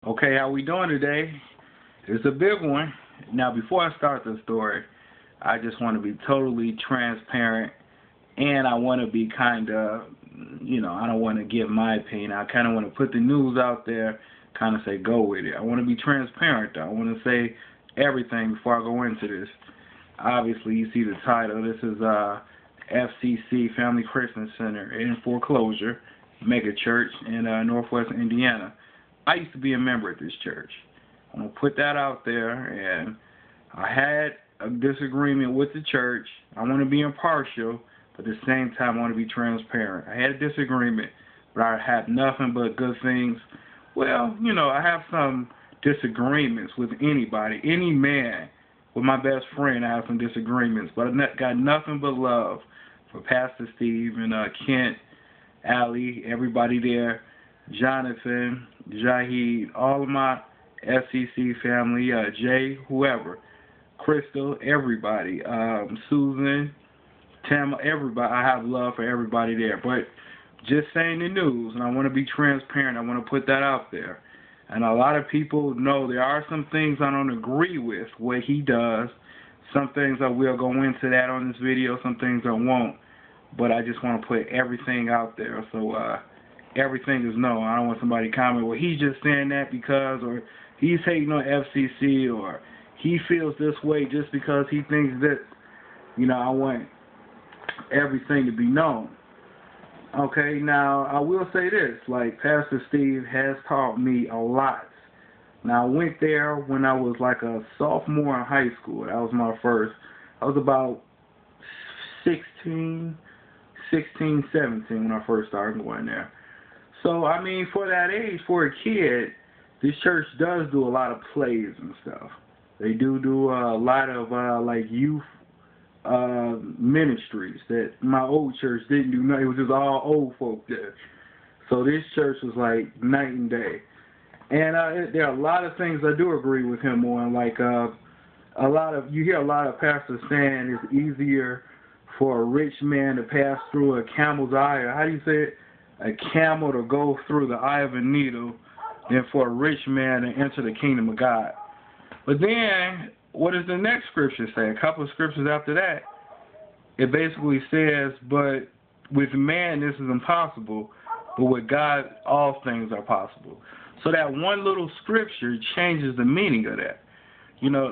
Okay, how we doing today? It's a big one. Now, before I start the story, I just want to be totally transparent, and I want to be kind of, I don't want to give my opinion. I kind of want to put the news out there, kind of say go with it. I want to be transparent, though. I want to say everything before I go into this. Obviously, you see the title. This is FCC Family Christian Center in foreclosure, mega church in Northwest Indiana. I used to be a member at this church. I'm going to put that out there, and I had a disagreement with the church. I want to be impartial, but at the same time I want to be transparent. I had a disagreement, but I had nothing but good things. Well, I have some disagreements with anybody, any man. With my best friend, I have some disagreements, but I got nothing but love for Pastor Steve and Kent, Ali, everybody there, Jonathan, Jahid, all of my FCC family, Jay, whoever, Crystal, everybody, Susan, Tam, everybody. I have love for everybody there. But just saying the news, and I want to be transparent. I want to put that out there. And a lot of people know there are some things I don't agree with what he does. Some things I will go into that on this video. Some things I won't. But I just want to put everything out there. So everything is known. I don't want somebody to comment, well, he's just saying that because, or he's hating on FCC, or he feels this way just because he thinks that, I want everything to be known. Okay, now, I will say this, like, Pastor Steve has taught me a lot. Now, I went there when I was like a sophomore in high school. That was my first. I was about 16, 17 when I first started going there. So, I mean, for that age, for a kid, this church does do a lot of plays and stuff. They do a lot of, like, youth ministries that my old church didn't do. It was just all old folk there. So this church was like night and day. And there are a lot of things I do agree with him on. Like you hear a lot of pastors saying it's easier for a rich man to pass through a camel's eye, or how do you say it? A camel to go through the eye of a needle than for a rich man to enter the kingdom of God. But then, what does the next scripture say? A couple of scriptures after that, it basically says, but with man this is impossible, but with God all things are possible. So that one little scripture changes the meaning of that.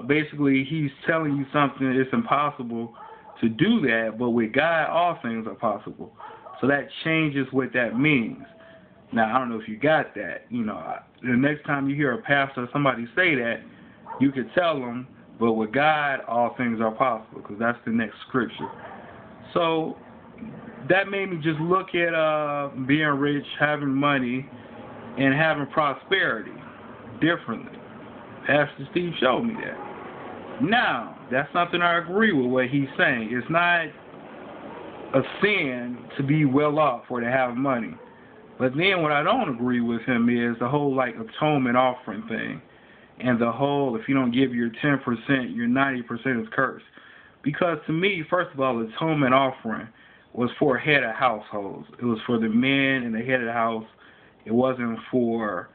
Basically he's telling you something, it's impossible to do that, but with God all things are possible. So that changes what that means. Now, I don't know if you got that. The next time you hear a pastor or somebody say that, you could tell them, but with God, all things are possible, because that's the next scripture. So that made me just look at being rich, having money, and having prosperity differently. Pastor Steve showed me that. Now, that's something I agree with what he's saying. It's not a sin to be well off or to have money. But then what I don't agree with him is the whole atonement offering thing. And the whole, if you don't give your 10%, your 90% is cursed. Because to me, first of all, the atonement offering was for head of households. It was for the men and the head of the house. It wasn't for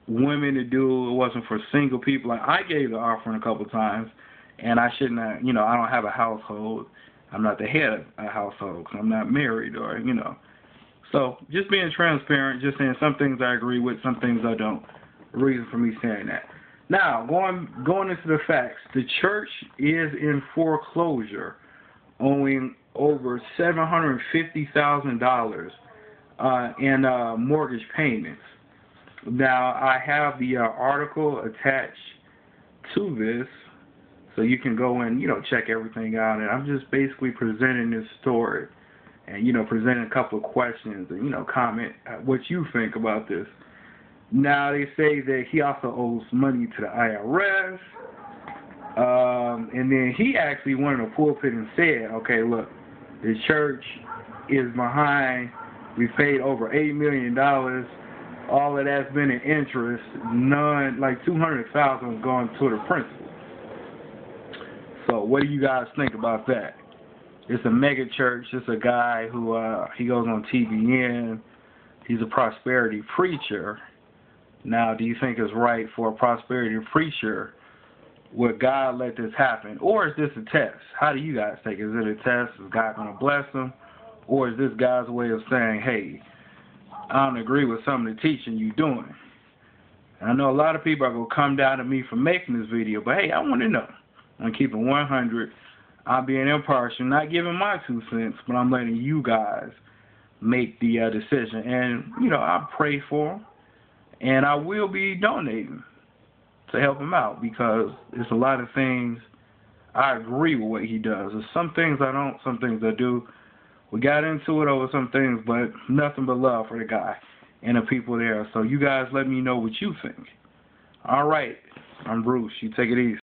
women to do. It wasn't for single people. Like, I gave the offering a couple times, and I shouldn't have, I don't have a household. I'm not the head of a household because I'm not married or, So just being transparent, just saying some things I agree with, some things I don't. Reason for me saying that. Now, going into the facts, the church is in foreclosure, owing over $750,000 in mortgage payments. Now, I have the article attached to this, so you can go and check everything out. And I'm just basically presenting this story, and presenting a couple of questions, and comment what you think about this. Now, they say that he also owes money to the IRS. And then he actually went in the pulpit and said, okay, look, the church is behind. We've paid over $8 million. All of that's been in interest. None, like $200,000 has gone to the principal. So what do you guys think about that? It's a mega church. It's a guy who he goes on TBN. He's a prosperity preacher. Now, do you think it's right for a prosperity preacher, would God let this happen? Or is this a test? How do you guys take it? Is it a test? Is God going to bless them? Or is this God's way of saying, hey, I don't agree with some of the teaching you're doing? And I know a lot of people are going to come down to me for making this video, but hey, I want to know. I'm keeping 100. I'm being impartial, not giving my 2 cents, but I'm letting you guys make the decision. And, you know, I pray for them, and I will be donating to help him out, because there's a lot of things I agree with what he does. There's some things I don't, some things I do. We got into it over some things, but nothing but love for the guy and the people there. So you guys let me know what you think. All right, I'm Bruce. You take it easy.